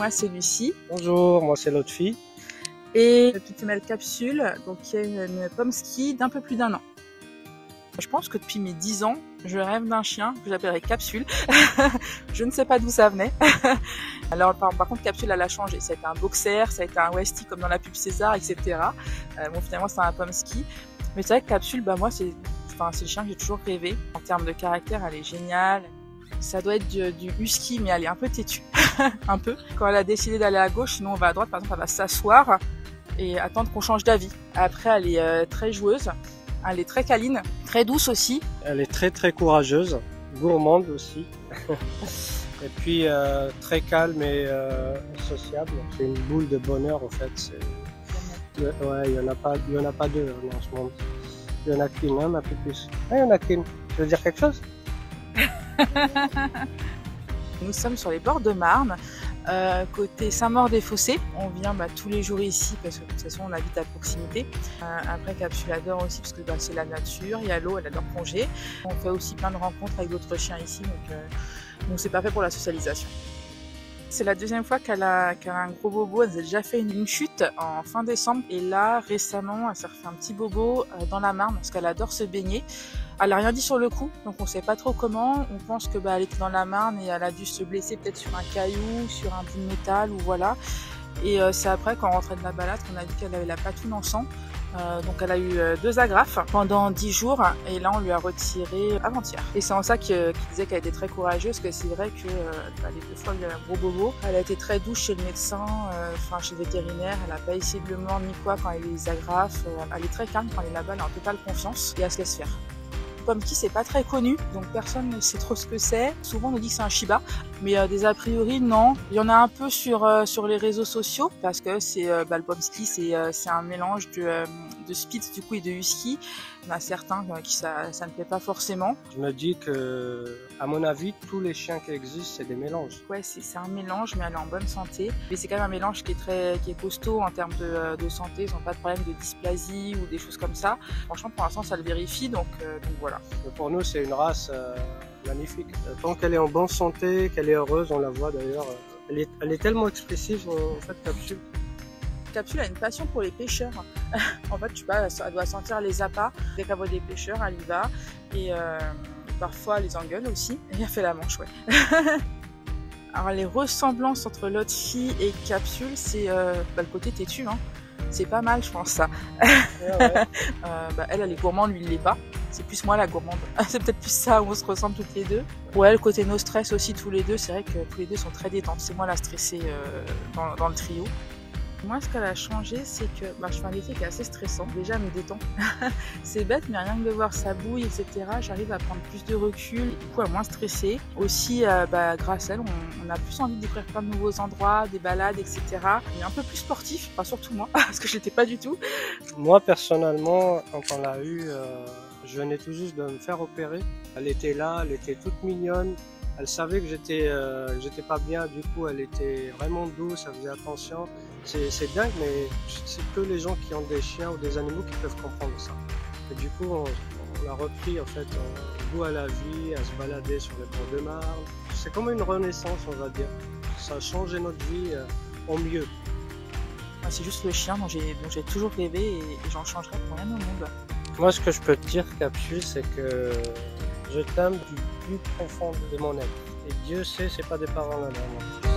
Moi c'est Lucie. Bonjour, moi c'est l'autre fille. Et la petite femelle Capsule, donc qui a une Pomsky d'un peu plus d'1 an. Je pense que depuis mes 10 ans, je rêve d'un chien que j'appellerais Capsule. Je ne sais pas d'où ça venait. Alors par contre Capsule elle a changé. Ça a été un boxer, ça a été un westie comme dans la pub César, etc. Bon finalement c'est un Pomsky. Mais c'est vrai que Capsule, moi c'est le chien que j'ai toujours rêvé. En termes de caractère, elle est géniale. Ça doit être du husky, mais elle est un peu têtue. Un peu. Quand elle a décidé d'aller à gauche, sinon on va à droite, par exemple, elle va s'asseoir et attendre qu'on change d'avis. Après, elle est très joueuse, elle est très câline, très douce aussi. Elle est très courageuse, gourmande aussi. Et puis très calme et sociable. C'est une boule de bonheur en fait. Ouais, il y en a pas deux en ce monde. Il y en a qu'une, un peu plus. Ah, il y en a qu'une. Tu veux dire quelque chose? Nous sommes sur les bords de Marne, côté Saint-Maur-des-Fossés. On vient tous les jours ici parce que de toute façon on habite à proximité. Après Capsule adore aussi parce que c'est la nature, il y a l'eau, elle adore plonger. On fait aussi plein de rencontres avec d'autres chiens ici, donc c'est parfait pour la socialisation. C'est la deuxième fois qu'elle a un gros bobo. Elle a déjà fait une chute en fin décembre. Et là, récemment, elle s'est refait un petit bobo dans la Marne parce qu'elle adore se baigner. Elle a rien dit sur le coup, donc on sait pas trop comment. On pense que elle était dans la Marne et elle a dû se blesser peut-être sur un caillou, sur un bout de métal ou voilà. Et c'est après, quand on rentrait de la balade, qu'on a vu qu'elle avait la patoune en sang. Donc elle a eu 2 agrafes pendant 10 jours et là on lui a retiré avant-hier. Et c'est en ça qu'il disait qu'elle était très courageuse, que c'est vrai que les 2 fois il y a eu un gros bobo. Elle a été très douce chez le médecin, chez le vétérinaire, elle n'a pas essayé de le mordre ni quoi quand elle a eu les agrafes. Elle est très calme quand elle est là-bas, elle est en totale confiance et elle se laisse faire. Pomsky c'est pas très connu, donc personne ne sait trop ce que c'est. Souvent on nous dit que c'est un Shiba, mais des a priori non. Il y en a un peu sur les réseaux sociaux parce que c'est le Pomsky c'est un mélange de Spitz du coup et de Husky. Il y en a certains qui ça ne plaît pas forcément. Je me dis que, à mon avis, tous les chiens qui existent, c'est des mélanges. Ouais, c'est un mélange, mais elle est en bonne santé. Mais c'est quand même un mélange qui est costaud en termes de santé. Ils n'ont pas de problème de dysplasie ou des choses comme ça. Franchement, pour l'instant, ça le vérifie, donc voilà. Pour nous, c'est une race magnifique. Tant qu'elle est en bonne santé, qu'elle est heureuse, on la voit d'ailleurs. Elle est tellement expressive, en fait, Capsule. Capsule a une passion pour les pêcheurs. En fait, elle doit sentir les appâts. Dès qu'elle voit des pêcheurs, elle y va. Et parfois, elle les engueule aussi. Et elle fait la manche, ouais. Alors, les ressemblances entre l'autre fille et Capsule, c'est le côté têtu. Hein. C'est pas mal, je pense, ça. Ouais. Elle est gourmande, lui, il l'est pas. C'est plus moi la gourmande. C'est peut-être plus ça où on se ressemble toutes les deux. Ouais, le côté no stress aussi, tous les deux. C'est vrai que tous les deux sont très détentes. C'est moi la stressée dans le trio. Moi, ce qu'elle a changé, c'est que je fais un métier qui est assez stressant. Déjà, elle me détend. C'est bête, mais rien que de voir sa bouille, etc., j'arrive à prendre plus de recul et du coup à moins stresser. Aussi, grâce à elle, on a plus envie de découvrir plein de nouveaux endroits, des balades, etc. On est un peu plus sportif, enfin surtout moi, parce que je l'étais pas du tout. Moi, personnellement, quand on l'a eu, je venais tout juste de me faire opérer. Elle était là, elle était toute mignonne. Elle savait que j'étais pas bien, du coup elle était vraiment douce, elle faisait attention. C'est dingue, mais c'est que les gens qui ont des chiens ou des animaux qui peuvent comprendre ça. Et du coup on a repris en fait goût à la vie, à se balader sur les bords de Marne. C'est comme une renaissance, on va dire. Ça a changé notre vie au mieux. C'est juste le chien dont j'ai toujours rêvé et j'en changerai pour rien au monde. Moi, ce que je peux te dire, Capsule, c'est que je t'aime du plus profond de mon être. Et Dieu sait, c'est pas des paroles à l'air.